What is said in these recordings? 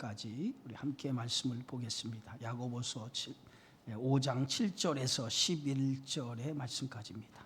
말씀까지 우리 함께 말씀을 보겠습니다. 야고보서 5장 7절에서 11절의 말씀까지입니다.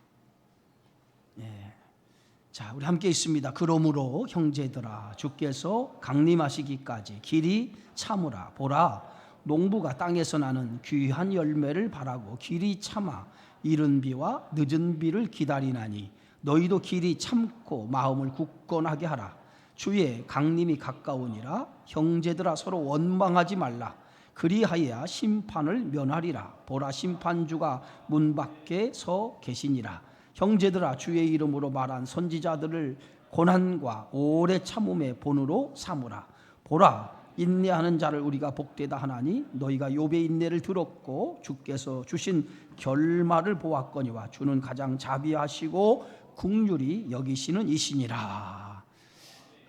자, 우리 함께 있습니다. 그러므로 형제들아, 주께서 강림하시기까지 길이 참으라. 보라, 농부가 땅에서 나는 귀한 열매를 바라고 길이 참아 이른 비와 늦은 비를 기다리나니 너희도 길이 참고 마음을 굳건하게 하라. 주의 강림이 가까우니라. 형제들아, 서로 원망하지 말라. 그리하여야 심판을 면하리라. 보라, 심판주가 문 밖에 서 계시니라. 형제들아, 주의 이름으로 말한 선지자들을 고난과 오래 참음의 본으로 삼으라. 보라, 인내하는 자를 우리가 복되다 하나니 너희가 욥의 인내를 들었고 주께서 주신 결말을 보았거니와 주는 가장 자비하시고 긍휼히 여기시는 이시니라.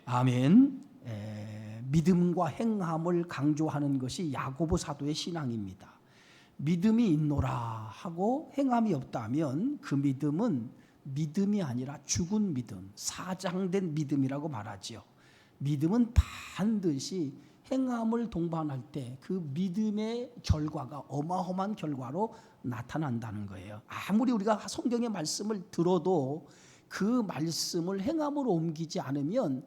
아멘. 믿음과 행함을 강조하는 것이 야고보 사도의 신앙입니다. 믿음이 있노라 하고 행함이 없다면 그 믿음은 믿음이 아니라 죽은 믿음, 사장된 믿음이라고 말하지요. 믿음은 반드시 행함을 동반할 때 그 믿음의 결과가 어마어마한 결과로 나타난다는 거예요. 아무리 우리가 성경의 말씀을 들어도 그 말씀을 행함으로 옮기지 않으면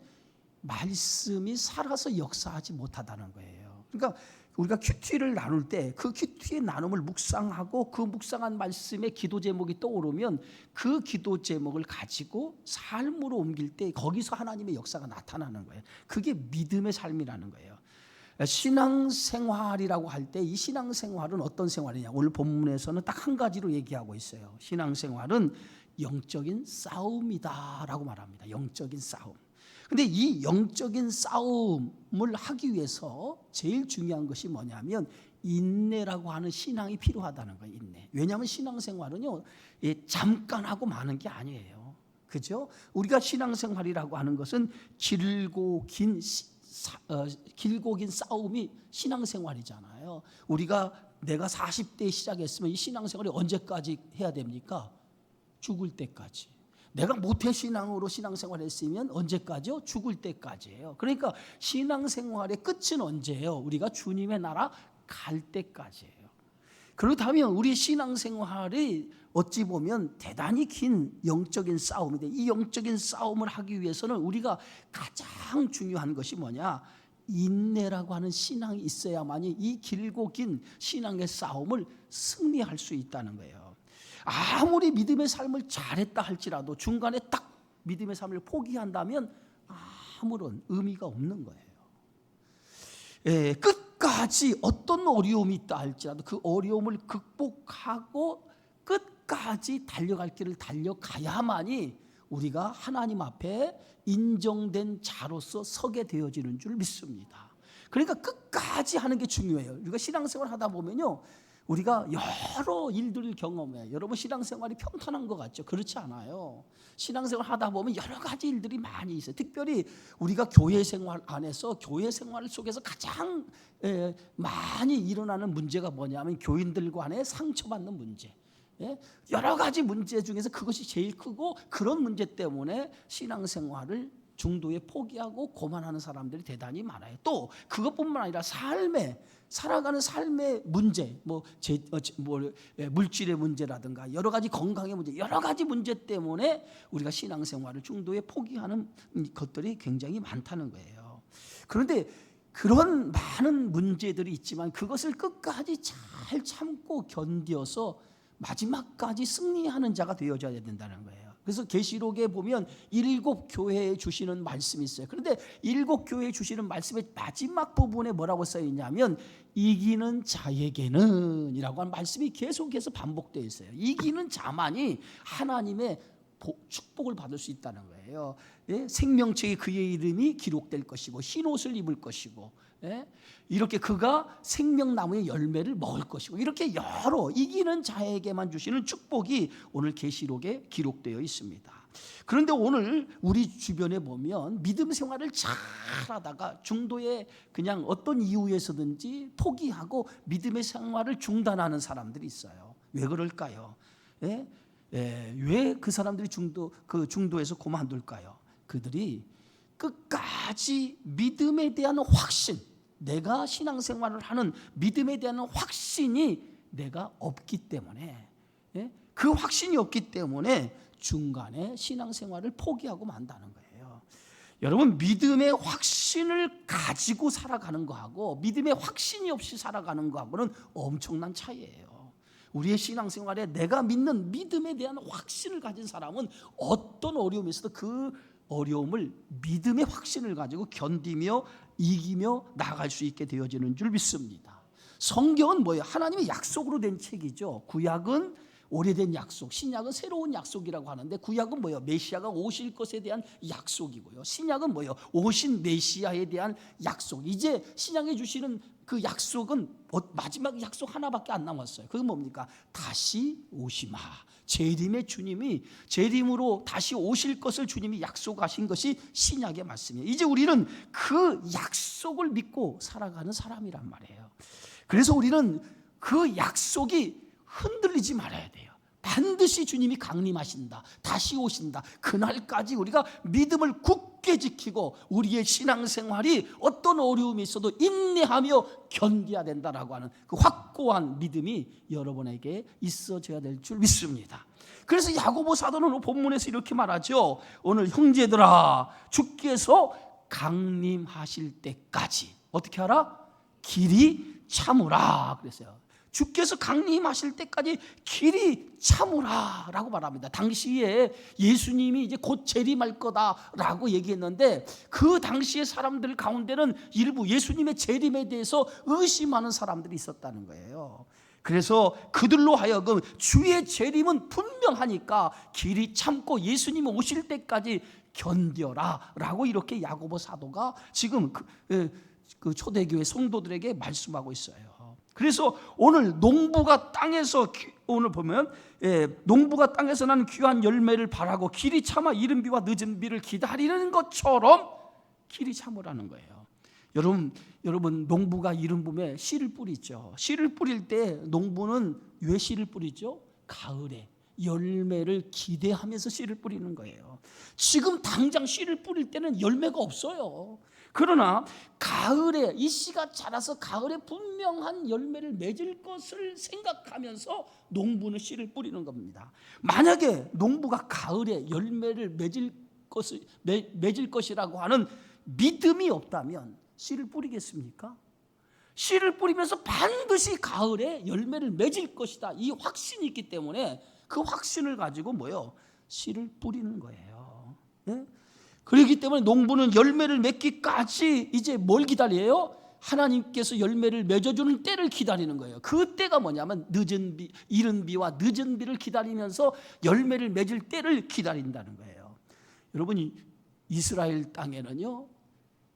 말씀이 살아서 역사하지 못하다는 거예요. 그러니까 우리가 큐티를 나눌 때 그 큐티의 나눔을 묵상하고 그 묵상한 말씀의 기도 제목이 떠오르면 그 기도 제목을 가지고 삶으로 옮길 때 거기서 하나님의 역사가 나타나는 거예요. 그게 믿음의 삶이라는 거예요. 신앙생활이라고 할 때 이 신앙생활은 어떤 생활이냐, 오늘 본문에서는 딱 한 가지로 얘기하고 있어요. 신앙생활은 영적인 싸움이다라고 말합니다. 영적인 싸움. 근데 이 영적인 싸움을 하기 위해서 제일 중요한 것이 뭐냐면 인내라고 하는 신앙이 필요하다는 거예요. 인내. 왜냐하면 신앙생활은요, 잠깐 하고 마는 게 아니에요. 그죠? 우리가 신앙생활이라고 하는 것은 길고 긴 싸움이 신앙생활이잖아요. 내가 40대에 시작했으면 이 신앙생활이 언제까지 해야 됩니까? 죽을 때까지. 내가 모태신앙으로 신앙생활을 했으면 언제까지요? 죽을 때까지예요. 그러니까 신앙생활의 끝은 언제예요? 우리가 주님의 나라 갈 때까지예요. 그렇다면 우리 신앙생활이 어찌 보면 대단히 긴 영적인 싸움인데, 이 영적인 싸움을 하기 위해서는 우리가 가장 중요한 것이 뭐냐? 인내라고 하는 신앙이 있어야만이 이 길고 긴 신앙의 싸움을 승리할 수 있다는 거예요. 아무리 믿음의 삶을 잘했다 할지라도 중간에 딱 믿음의 삶을 포기한다면 아무런 의미가 없는 거예요. 끝까지 어떤 어려움이 있다 할지라도 그 어려움을 극복하고 끝까지 달려갈 길을 달려가야만이 우리가 하나님 앞에 인정된 자로서 서게 되어지는 줄 믿습니다. 그러니까 끝까지 하는 게 중요해요. 우리가 신앙생활 하다 보면요, 우리가 여러 일들을 경험해요. 여러분 신앙생활이 평탄한 것 같죠? 그렇지 않아요. 신앙생활 하다 보면 여러 가지 일들이 많이 있어요. 특별히 우리가 교회 생활 안에서 교회 생활 속에서 가장 많이 일어나는 문제가 뭐냐면 교인들 간에 상처받는 문제. 여러 가지 문제 중에서 그것이 제일 크고, 그런 문제 때문에 신앙생활을 중도에 포기하고 고만하는 사람들이 대단히 많아요. 또 그것뿐만 아니라 살아가는 삶의 문제, 물질의 문제라든가 여러 가지 건강의 문제, 여러 가지 문제 때문에 우리가 신앙생활을 중도에 포기하는 것들이 굉장히 많다는 거예요. 그런데 그런 많은 문제들이 있지만 그것을 끝까지 잘 참고 견뎌서 마지막까지 승리하는 자가 되어져야 된다는 거예요. 그래서 계시록에 보면 7 교회에 주시는 말씀이 있어요. 그런데 7 교회에 주시는 말씀의 마지막 부분에 뭐라고 써 있냐면 이기는 자에게는 이라고 하는 말씀이 계속해서 반복되어 있어요. 이기는 자만이 하나님의 축복을 받을 수 있다는 거예요. 생명책에 그의 이름이 기록될 것이고 흰옷을 입을 것이고, 이렇게 그가 생명나무의 열매를 먹을 것이고, 이렇게 여러 이기는 자에게만 주시는 축복이 오늘 계시록에 기록되어 있습니다. 그런데 오늘 우리 주변에 보면 믿음 생활을 잘 하다가 중도에 그냥 어떤 이유에서든지 포기하고 믿음의 생활을 중단하는 사람들이 있어요. 왜 그럴까요? 왜 그 사람들이 중도에서 그만둘까요? 그들이 끝까지 믿음에 대한 확신, 내가 신앙생활을 하는 믿음에 대한 확신이 내가 없기 때문에, 그 확신이 없기 때문에 중간에 신앙생활을 포기하고 만다는 거예요. 여러분, 믿음의 확신을 가지고 살아가는 거하고 믿음의 확신이 없이 살아가는 거하고는 엄청난 차이예요. 우리의 신앙생활에 내가 믿는 믿음에 대한 확신을 가진 사람은 어떤 어려움이 있어도 그 어려움을 믿음의 확신을 가지고 견디며 이기며 나아갈 수 있게 되어지는 줄 믿습니다. 성경은 뭐예요? 하나님의 약속으로 된 책이죠. 구약은 오래된 약속, 신약은 새로운 약속이라고 하는데, 구약은 뭐예요? 메시아가 오실 것에 대한 약속이고요. 신약은 뭐예요? 오신 메시아에 대한 약속. 이제 신약에 주시는 그 약속은 마지막 약속 하나밖에 안 남았어요. 그건 뭡니까? 다시 오시마. 재림의 주님이, 재림으로 다시 오실 것을 주님이 약속하신 것이 신약의 말씀이에요. 이제 우리는 그 약속을 믿고 살아가는 사람이란 말이에요. 그래서 우리는 그 약속이 흔들리지 말아야 돼요. 반드시 주님이 강림하신다, 다시 오신다, 그날까지 우리가 믿음을 굳게 지키고 우리의 신앙생활이 어떤 어려움이 있어도 인내하며 견뎌야 된다라고 하는 그 확고한 믿음이 여러분에게 있어져야 될 줄 믿습니다. 그래서 야고보 사도는 본문에서 이렇게 말하죠. 오늘 형제들아, 주께서 강림하실 때까지 어떻게 하라? 길이 참으라 그랬어요. 주께서 강림하실 때까지 길이 참으라 라고 말합니다. 당시에 예수님이 이제 곧 재림할 거다라고 얘기했는데, 그 당시의 사람들 가운데는 일부 예수님의 재림에 대해서 의심하는 사람들이 있었다는 거예요. 그래서 그들로 하여금 주의 재림은 분명하니까 길이 참고 예수님이 오실 때까지 견뎌라 라고 이렇게 야고보 사도가 지금 그 초대교회 성도들에게 말씀하고 있어요. 그래서 오늘 농부가 땅에서, 오늘 보면 농부가 땅에서 난 귀한 열매를 바라고 길이 참아 이른 비와 늦은 비를 기다리는 것처럼 길이 참으라는 거예요. 여러분 농부가 이른 봄에 씨를 뿌리죠. 씨를 뿌릴 때 농부는 왜 씨를 뿌리죠? 가을에 열매를 기대하면서 씨를 뿌리는 거예요. 지금 당장 씨를 뿌릴 때는 열매가 없어요. 그러나 가을에 이 씨가 자라서 가을에 분명한 열매를 맺을 것을 생각하면서 농부는 씨를 뿌리는 겁니다. 만약에 농부가 가을에 열매를 맺을 것이라고 하는 믿음이 없다면 씨를 뿌리겠습니까? 씨를 뿌리면서 반드시 가을에 열매를 맺을 것이다, 이 확신이 있기 때문에 그 확신을 가지고 씨를 뿌리는 거예요. 네? 그렇기 때문에 농부는 열매를 맺기까지 이제 뭘 기다려요? 하나님께서 열매를 맺어주는 때를 기다리는 거예요. 그 때가 뭐냐면 늦은 비, 이른 비와 늦은 비를 기다리면서 열매를 맺을 때를 기다린다는 거예요. 여러분, 이스라엘 땅에는요,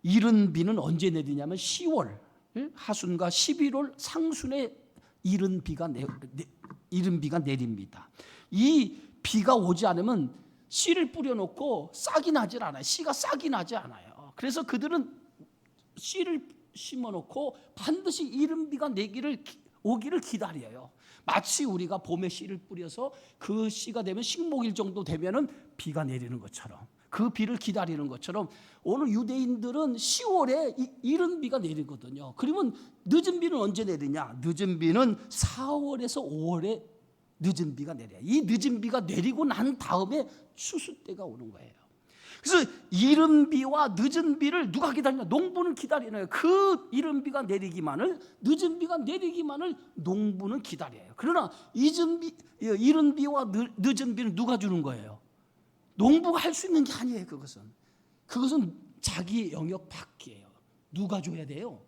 이른 비는 언제 내리냐면 10월 하순과 11월 상순에 이른 비가 내립니다. 이 비가 오지 않으면 씨를 뿌려놓고 싹이 나질 않아요. 씨가 싹이 나지 않아요. 그래서 그들은 씨를 심어놓고 반드시 이른 비가 오기를 기다려요. 마치 우리가 봄에 씨를 뿌려서 그 씨가 되면 식목일 정도 되면은 비가 내리는 것처럼, 그 비를 기다리는 것처럼 오늘 유대인들은 10월에 이른 비가 내리거든요. 그러면 늦은 비는 언제 내리냐? 늦은 비는 4월에서 5월에 늦은 비가 내려요. 이 늦은 비가 내리고 난 다음에 추수 때가 오는 거예요. 그래서 이른 비와 늦은 비를 누가 기다리냐? 농부는 기다리는 거예요. 그 이른 비가 내리기만을, 늦은 비가 내리기만을 농부는 기다려요. 그러나 이른 비와 늦은 비는 누가 주는 거예요? 농부가 할 수 있는 게 아니에요. 그것은 자기 영역 밖이에요. 누가 줘야 돼요?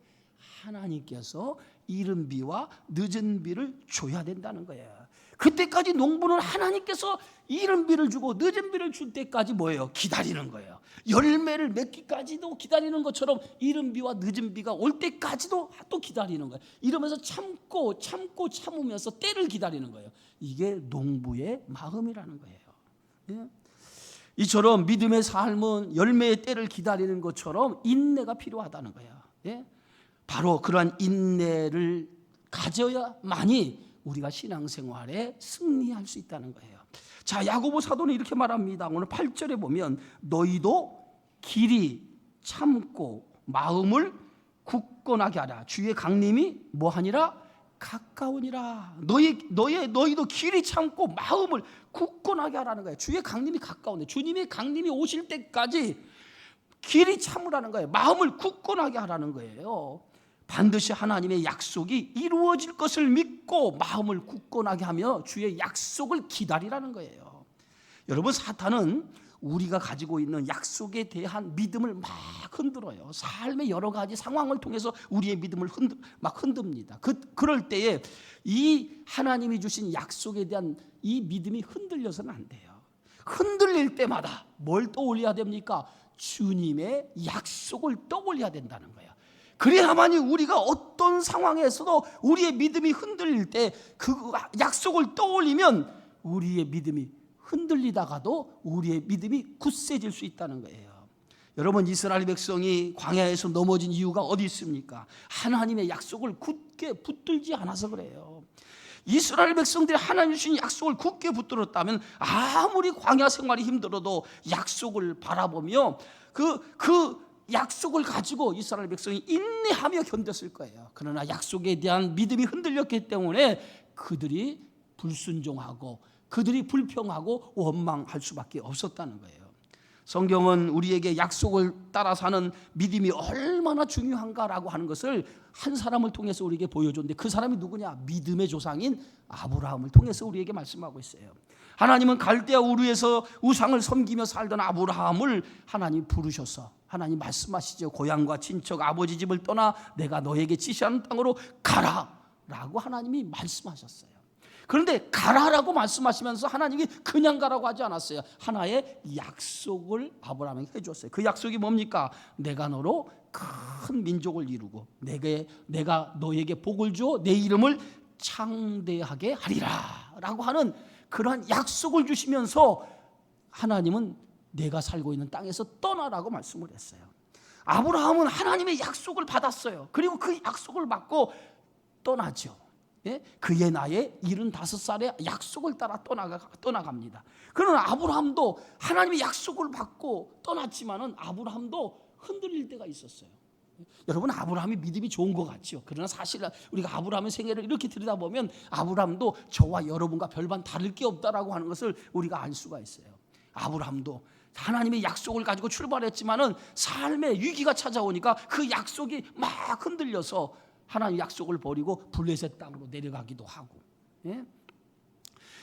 하나님께서 이른 비와 늦은 비를 줘야 된다는 거예요. 그때까지 농부는 하나님께서 이른 비를 주고 늦은 비를 줄 때까지 기다리는 거예요. 열매를 맺기까지도 기다리는 것처럼 이른 비와 늦은 비가 올 때까지도 또 기다리는 거예요. 이러면서 참으면서 때를 기다리는 거예요. 이게 농부의 마음이라는 거예요. 예? 이처럼 믿음의 삶은 열매의 때를 기다리는 것처럼 인내가 필요하다는 거예요. 예? 바로 그러한 인내를 가져야만이 우리가 신앙생활에 승리할 수 있다는 거예요. 자, 야고보 사도는 이렇게 말합니다. 오늘 8절에 보면 너희도 길이 참고 마음을 굳게 굳건하게 하라. 주의 강림이 뭐하니라? 가까우니라. 너희도 길이 참고 마음을 굳건하게 하라는 거예요. 주의 강림이 가까운데, 주님의 강림이 오실 때까지 길이 참으라는 거예요. 마음을 굳건하게 하라는 거예요. 반드시 하나님의 약속이 이루어질 것을 믿고 마음을 굳건하게 하며 주의 약속을 기다리라는 거예요. 여러분, 사탄은 우리가 가지고 있는 약속에 대한 믿음을 막 흔들어요. 삶의 여러 가지 상황을 통해서 우리의 믿음을 막 흔듭니다. 그럴 때에 이 하나님이 주신 약속에 대한 이 믿음이 흔들려서는 안 돼요. 흔들릴 때마다 뭘 떠올려야 됩니까? 주님의 약속을 떠올려야 된다는 거예요. 그래야만이 우리가 어떤 상황에서도 우리의 믿음이 흔들릴 때 그 약속을 떠올리면 우리의 믿음이 흔들리다가도 우리의 믿음이 굳세질 수 있다는 거예요. 여러분, 이스라엘 백성이 광야에서 넘어진 이유가 어디 있습니까? 하나님의 약속을 굳게 붙들지 않아서 그래요. 이스라엘 백성들이 하나님 주신 약속을 굳게 붙들었다면 아무리 광야 생활이 힘들어도 약속을 바라보며 그 약속을 가지고 이스라엘 백성이 인내하며 견뎠을 거예요. 그러나 약속에 대한 믿음이 흔들렸기 때문에 그들이 불순종하고 그들이 불평하고 원망할 수밖에 없었다는 거예요. 성경은 우리에게 약속을 따라 사는 믿음이 얼마나 중요한가라고 하는 것을 한 사람을 통해서 우리에게 보여줬는데, 그 사람이 누구냐? 믿음의 조상인 아브라함을 통해서 우리에게 말씀하고 있어요. 하나님은 갈대아 우르에서 우상을 섬기며 살던 아브라함을 하나님 부르셔서 하나님 말씀하시죠. 고향과 친척 아버지 집을 떠나 내가 너에게 지시하는 땅으로 가라 라고 하나님이 말씀하셨어요. 그런데 가라라고 말씀하시면서 하나님이 그냥 가라고 하지 않았어요. 하나의 약속을 아브라함에게 해줬어요. 그 약속이 뭡니까? 내가 너로 큰 민족을 이루고 내가 너에게 복을 주어 내 이름을 창대하게 하리라 라고 하는 그러한 약속을 주시면서 하나님은 내가 살고 있는 땅에서 떠나라고 말씀을 했어요. 아브라함은 하나님의 약속을 받았어요. 그리고 그 약속을 받고 떠나죠. 그의 나이에 75살에 약속을 따라 떠나갑니다. 그러나 아브라함도 하나님의 약속을 받고 떠났지만은 아브라함도 흔들릴 때가 있었어요. 여러분, 아브라함이 믿음이 좋은 것 같죠. 그러나 사실 우리가 아브라함의 생애를 이렇게 들여다보면 아브라함도 저와 여러분과 별반 다를 게 없다라고 하는 것을 우리가 알 수가 있어요. 아브라함도 하나님의 약속을 가지고 출발했지만은 삶의 위기가 찾아오니까 그 약속이 막 흔들려서 하나님 약속을 버리고 블레셋 땅으로 내려가기도 하고,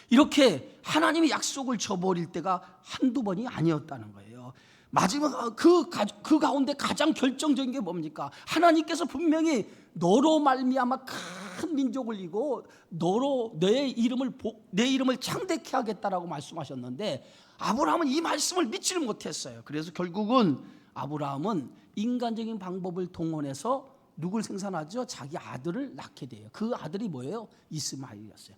이렇게 하나님의 약속을 저버릴 때가 한두 번이 아니었다는 거예요. 마지막 그 가운데 가장 결정적인 게 뭡니까? 하나님께서 분명히 너로 말미암아 큰 민족을 이고 너로 내 이름을 창대케 하겠다라고 말씀하셨는데 아브라함은 이 말씀을 믿지를 못했어요. 그래서 결국은 아브라함은 인간적인 방법을 동원해서 누굴 생산하죠? 자기 아들을 낳게 돼요. 그 아들이 뭐예요? 이스마엘이었어요.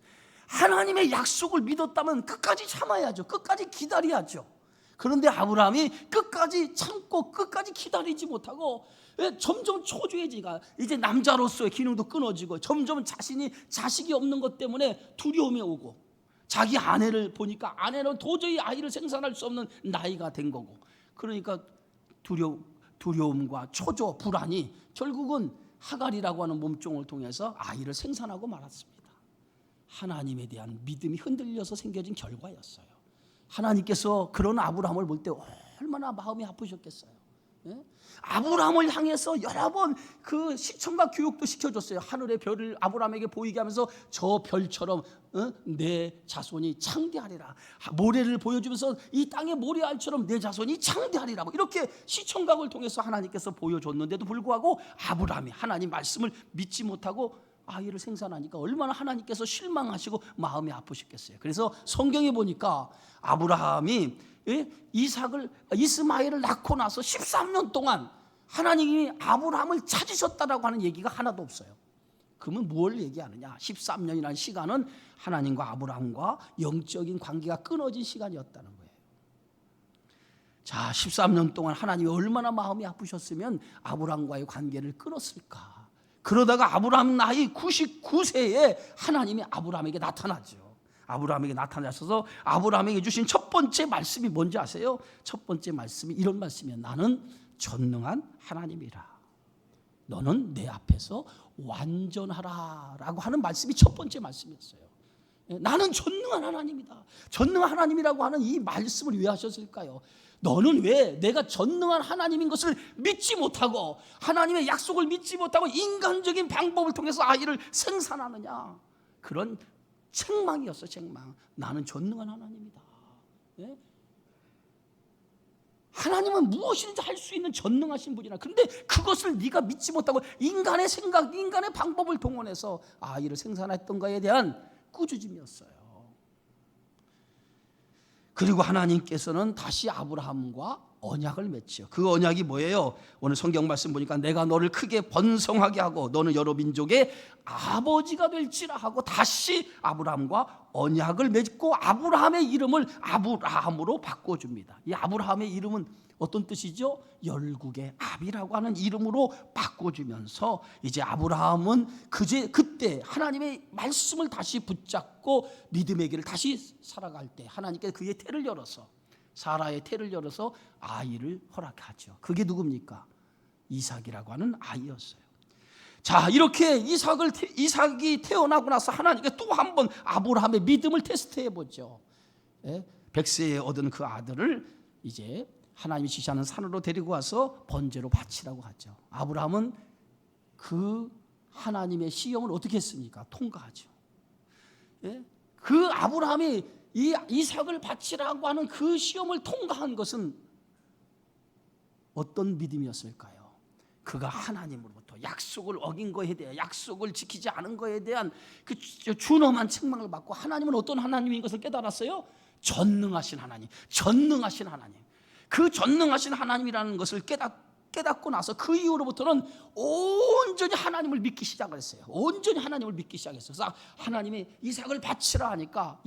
하나님의 약속을 믿었다면 끝까지 참아야죠. 끝까지 기다려야죠. 그런데 아브라함이 끝까지 참고 끝까지 기다리지 못하고 점점 초조해지가 이제 남자로서의 기능도 끊어지고 점점 자식이 없는 것 때문에 두려움이 오고 자기 아내를 보니까 아내는 도저히 아이를 생산할 수 없는 나이가 된 거고, 그러니까 두려움과 초조, 불안이 결국은 하갈이라고 하는 몸종을 통해서 아이를 생산하고 말았습니다. 하나님에 대한 믿음이 흔들려서 생겨진 결과였어요. 하나님께서 그런 아브라함을 볼 때 얼마나 마음이 아프셨겠어요. 아브라함을 향해서 여러 번 그 시청과 교육도 시켜줬어요. 하늘의 별을 아브라함에게 보이게 하면서 저 별처럼 내 자손이 창대하리라. 모래를 보여주면서 이 땅의 모래알처럼 내 자손이 창대하리라고 이렇게 시청각을 통해서 하나님께서 보여줬는데도 불구하고 아브라함이 하나님 말씀을 믿지 못하고 아이를 생산하니까 얼마나 하나님께서 실망하시고 마음이 아프셨겠어요. 그래서 성경에 보니까 아브라함이 이스마엘을 낳고 나서 13년 동안 하나님이 아브라함을 찾으셨다라고 하는 얘기가 하나도 없어요. 그러면 뭘 얘기하느냐? 13년이라는 시간은 하나님과 아브라함과 영적인 관계가 끊어진 시간이었다는 거예요. 자, 13년 동안 하나님이 얼마나 마음이 아프셨으면 아브라함과의 관계를 끊었을까? 그러다가 아브라함 나이 99세에 하나님이 아브라함에게 나타나죠. 아브라함에게 나타나셔서 아브라함에게 주신 첫 번째 말씀이 뭔지 아세요? 첫 번째 말씀이 이런 말씀이에요. 나는 전능한 하나님이라. 너는 내 앞에서 완전하라라고 하는 말씀이 첫 번째 말씀이었어요. 나는 전능한 하나님이다. 전능한 하나님이라고 하는 이 말씀을 왜 하셨을까요? 너는 왜 내가 전능한 하나님인 것을 믿지 못하고 하나님의 약속을 믿지 못하고 인간적인 방법을 통해서 아이를 생산하느냐? 그런 책망이었어. 책망. 나는 전능한 하나님이다. 예? 하나님은 무엇이든지 할 수 있는 전능하신 분이라. 그런데 그것을 네가 믿지 못하고 인간의 생각, 인간의 방법을 동원해서 아이를 생산했던 것에 대한 꾸짖음이었어요. 그리고 하나님께서는 다시 아브라함과 언약을 맺죠. 그 언약이 뭐예요? 오늘 성경 말씀 보니까 내가 너를 크게 번성하게 하고 너는 여러 민족의 아버지가 될지라 하고 다시 아브라함과 언약을 맺고 아브라함의 이름을 아브라함으로 바꿔줍니다. 이 아브라함의 이름은 어떤 뜻이죠? 열국의 아비라고 하는 이름으로 바꿔주면서 이제 아브라함은 그때 하나님의 말씀을 다시 붙잡고 믿음의 길을 다시 살아갈 때 하나님께서 그의 태를 열어서 사라의 태를 열어서 아이를 허락하죠. 그게 누굽니까? 이삭이라고 하는 아이였어요. 자, 이렇게 이삭이 태어나고 나서 하나님께 또 한 번 아브라함의 믿음을 테스트해 보죠. 100세에 얻은 그 아들을 이제 하나님이 지시하는 산으로 데리고 와서 번제로 바치라고 하죠. 아브라함은 그 하나님의 시험을 어떻게 했습니까? 통과하죠. 그 아브라함이 이 이삭을 바치라고 하는 그 시험을 통과한 것은 어떤 믿음이었을까요? 그가 하나님으로부터 약속을 어긴 것에 대한, 약속을 지키지 않은 것에 대한 그 준엄한 책망을 받고 하나님은 어떤 하나님인 것을 깨달았어요? 전능하신 하나님, 전능하신 하나님. 그 전능하신 하나님이라는 것을 깨닫고 나서 그 이후로부터는 온전히 하나님을 믿기 시작을 했어요. 온전히 하나님을 믿기 시작했어요. 그래서 하나님이 이삭을 바치라 하니까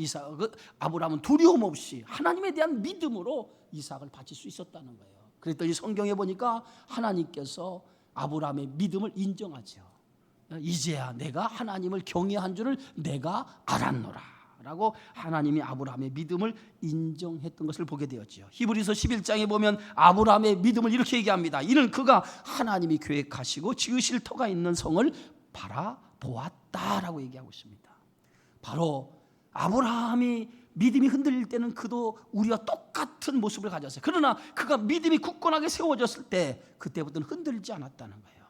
아브라함은 두려움 없이 하나님에 대한 믿음으로 이삭을 바칠 수 있었다는 거예요. 그랬더니 성경에 보니까 하나님께서 아브라함의 믿음을 인정하죠. 이제야 내가 하나님을 경외한 줄을 내가 알았노라 라고 하나님이 아브라함의 믿음을 인정했던 것을 보게 되었죠. 히브리서 11장에 보면 아브라함의 믿음을 이렇게 얘기합니다. 이는 그가 하나님이 계획하시고 지으실 터가 있는 성을 바라보았다라고 얘기하고 있습니다. 바로 아브라함이 믿음이 흔들릴 때는 그도 우리와 똑같은 모습을 가졌어요. 그러나 그가 믿음이 굳건하게 세워졌을 때 그때부터는 흔들리지 않았다는 거예요.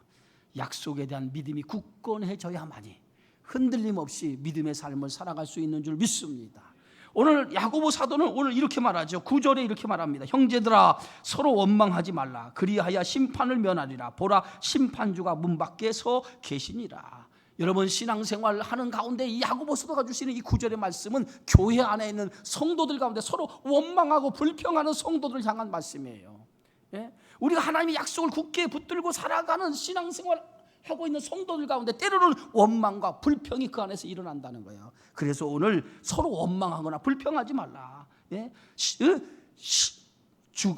약속에 대한 믿음이 굳건해져야만이 흔들림 없이 믿음의 삶을 살아갈 수 있는 줄 믿습니다. 오늘 야고보 사도는 오늘 이렇게 말하죠. 9절에 이렇게 말합니다. 형제들아 서로 원망하지 말라. 그리하여 심판을 면하리라. 보라 심판주가 문 밖에 서 계시니라. 여러분 신앙생활 하는 가운데 이 야고보 사도가 주시는 이 9절의 말씀은 교회 안에 있는 성도들 가운데 서로 원망하고 불평하는 성도들을 향한 말씀이에요. 우리가 하나님의 약속을 굳게 붙들고 살아가는 신앙생활 하고 있는 성도들 가운데 때로는 원망과 불평이 그 안에서 일어난다는 거예요. 그래서 오늘 서로 원망하거나 불평하지 말라.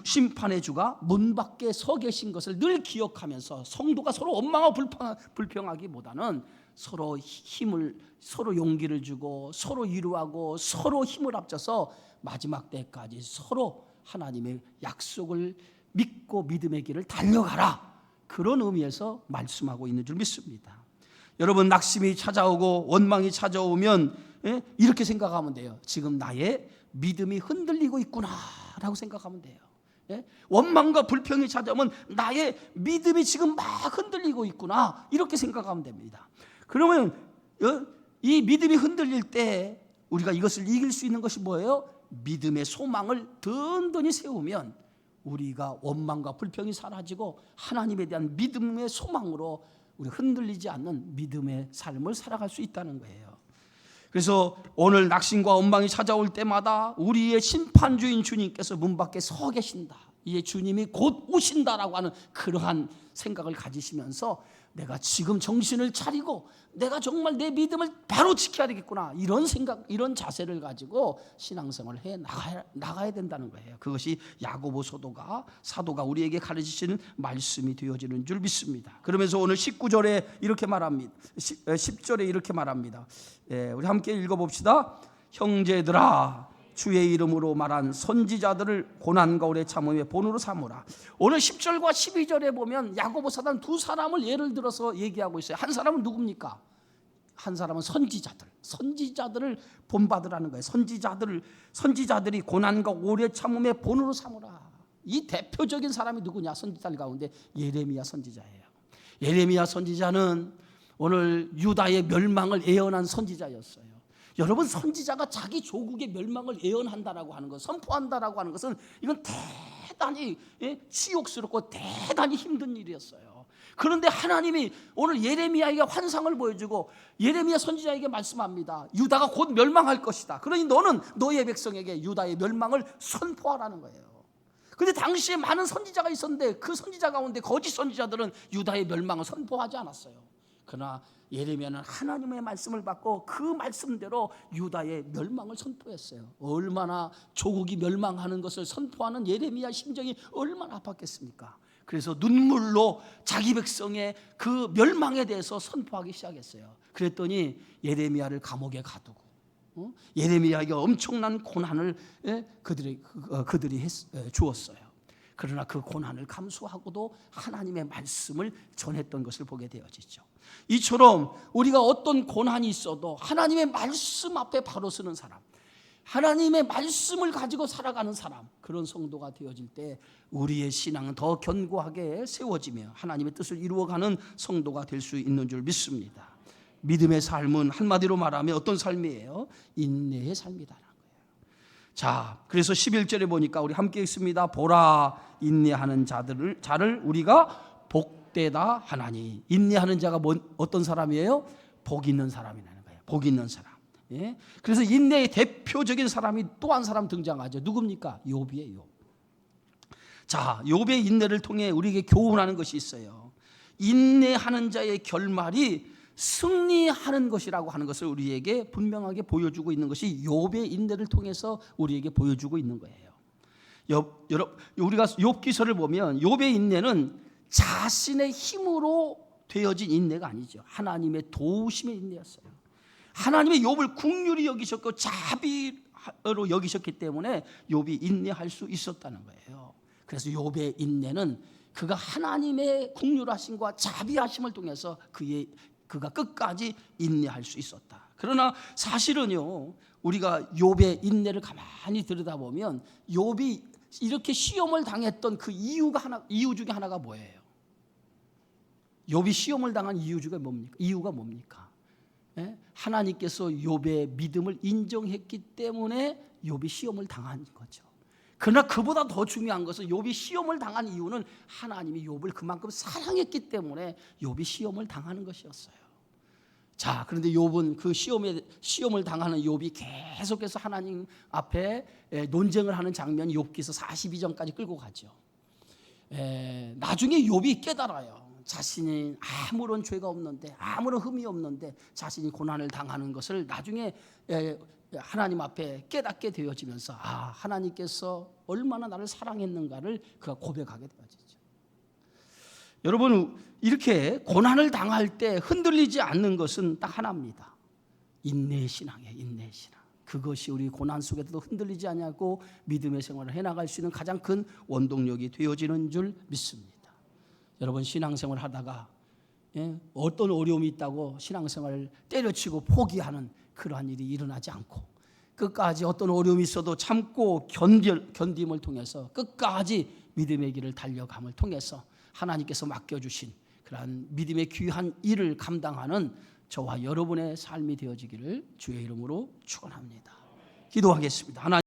심판의 주가 문 밖에 서 계신 것을 늘 기억하면서 성도가 서로 원망하고 불평하기보다는 서로 서로 용기를 주고 서로 위로하고 서로 힘을 합쳐서 마지막 때까지 서로 하나님의 약속을 믿고 믿음의 길을 달려가라. 그런 의미에서 말씀하고 있는 줄 믿습니다. 여러분 낙심이 찾아오고 원망이 찾아오면 이렇게 생각하면 돼요. 지금 나의 믿음이 흔들리고 있구나 라고 생각하면 돼요. 원망과 불평이 찾아오면 나의 믿음이 지금 막 흔들리고 있구나 이렇게 생각하면 됩니다. 그러면 이 믿음이 흔들릴 때 우리가 이것을 이길 수 있는 것이 뭐예요? 믿음의 소망을 든든히 세우면 우리가 원망과 불평이 사라지고 하나님에 대한 믿음의 소망으로 우리 흔들리지 않는 믿음의 삶을 살아갈 수 있다는 거예요. 그래서 오늘 낙심과 원망이 찾아올 때마다 우리의 심판주인 주님께서 문 밖에 서 계신다. 이 주님이 곧 오신다라고 하는 그러한 생각을 가지시면서 내가 지금 정신을 차리고 내가 정말 내 믿음을 바로 지켜야 되겠구나 이런 생각, 이런 자세를 가지고 신앙생활을 해 나가야 된다는 거예요. 그것이 야고보 사도가 우리에게 가르치시는 말씀이 되어지는 줄 믿습니다. 그러면서 오늘 19절에 이렇게 말합니다. 10절에 이렇게 말합니다. 우리 함께 읽어봅시다. 형제들아 주의 이름으로 말한 선지자들을 고난과 오래 참음의 본으로 삼으라. 오늘 10절과 12절에 보면 야고보 사도는 두 사람을 예를 들어서 얘기하고 있어요. 한 사람은 누굽니까? 한 사람은 선지자들을 본받으라는 거예요. 선지자들이 고난과 오래 참음의 본으로 삼으라. 이 대표적인 사람이 누구냐? 선지자들 가운데 예레미야 선지자예요. 예레미야 선지자는 오늘 유다의 멸망을 예언한 선지자였어요. 여러분, 선지자가 자기 조국의 멸망을 예언한다라고 하는 것, 선포한다라고 하는 것은 이건 대단히 치욕스럽고 대단히 힘든 일이었어요. 그런데 하나님이 오늘 예레미야에게 환상을 보여주고 예레미야 선지자에게 말씀합니다. 유다가 곧 멸망할 것이다. 그러니 너는 너의 백성에게 유다의 멸망을 선포하라는 거예요. 그런데 당시에 많은 선지자가 있었는데 그 선지자 가운데 거짓 선지자들은 유다의 멸망을 선포하지 않았어요. 그러나 예레미야는 하나님의 말씀을 받고 그 말씀대로 유다의 멸망을 선포했어요. 얼마나 조국이 멸망하는 것을 선포하는 예레미야 심정이 얼마나 아팠겠습니까? 그래서 눈물로 자기 백성의 그 멸망에 대해서 선포하기 시작했어요. 그랬더니 예레미야를 감옥에 가두고 예레미야에게 엄청난 고난을 그들이 주었어요. 그러나 그 고난을 감수하고도 하나님의 말씀을 전했던 것을 보게 되어지죠. 이처럼 우리가 어떤 고난이 있어도 하나님의 말씀 앞에 바로 서는 사람, 하나님의 말씀을 가지고 살아가는 사람, 그런 성도가 되어질 때 우리의 신앙은 더 견고하게 세워지며 하나님의 뜻을 이루어가는 성도가 될 수 있는 줄 믿습니다. 믿음의 삶은 한마디로 말하면 어떤 삶이에요? 인내의 삶이다라는 거예요. 자, 그래서 11절에 보니까 우리 함께 읽습니다. 보라, 인내하는 자를 우리가 복되다 하나니. 인내하는 자가 어떤 사람이에요? 복 있는 사람이라는 거예요. 복 있는 사람. 예? 그래서 인내의 대표적인 사람이 또 한 사람 등장하죠. 누굽니까? 욥이에요. 자, 욥의 인내를 통해 우리에게 교훈하는 것이 있어요. 인내하는 자의 결말이 승리하는 것이라고 하는 것을 우리에게 분명하게 보여주고 있는 것이 욥의 인내를 통해서 우리에게 보여주고 있는 거예요. 우리가 욥기서를 보면 욥의 인내는 자신의 힘으로 되어진 인내가 아니죠. 하나님의 도우심의 인내였어요. 하나님의 욥을 긍휼히 여기셨고 자비로 여기셨기 때문에 욥이 인내할 수 있었다는 거예요. 그래서 욥의 인내는 그가 하나님의 긍휼하심과 자비하심을 통해서 그가 끝까지 인내할 수 있었다. 그러나 사실은요, 우리가 욥의 인내를 가만히 들여다보면 욥이 이렇게 시험을 당했던 그 이유 중에 하나가 뭐예요? 욥이 시험을 당한 이유가 뭡니까? 예? 하나님께서 욥의 믿음을 인정했기 때문에 욥이 시험을 당한 거죠. 그러나 그보다 더 중요한 것은 욥이 시험을 당한 이유는 하나님이 욥을 그만큼 사랑했기 때문에 욥이 시험을 당하는 것이었어요. 자, 그런데 욥은 그 시험을 당하는 욥이 계속해서 하나님 앞에 논쟁을 하는 장면이 욥기서 42장까지 끌고 가죠. 나중에 욥이 깨달아요. 자신이 아무런 죄가 없는데, 아무런 흠이 없는데 자신이 고난을 당하는 것을 나중에 하나님 앞에 깨닫게 되어지면서 하나님께서 얼마나 나를 사랑했는가를 그가 고백하게 되어지죠. 여러분, 이렇게 고난을 당할 때 흔들리지 않는 것은 딱 하나입니다. 인내의 신앙이에요. 인내의 신앙. 그것이 우리 고난 속에서도 흔들리지 않고 믿음의 생활을 해나갈 수 있는 가장 큰 원동력이 되어지는 줄 믿습니다. 여러분, 신앙생활 하다가 어떤 어려움이 있다고 신앙생활을 때려치고 포기하는 그러한 일이 일어나지 않고 끝까지 어떤 어려움이 있어도 참고 견딤을 통해서 끝까지 믿음의 길을 달려감을 통해서 하나님께서 맡겨주신 그러한 믿음의 귀한 일을 감당하는 저와 여러분의 삶이 되어지기를 주의 이름으로 축원합니다. 기도하겠습니다. 하나님.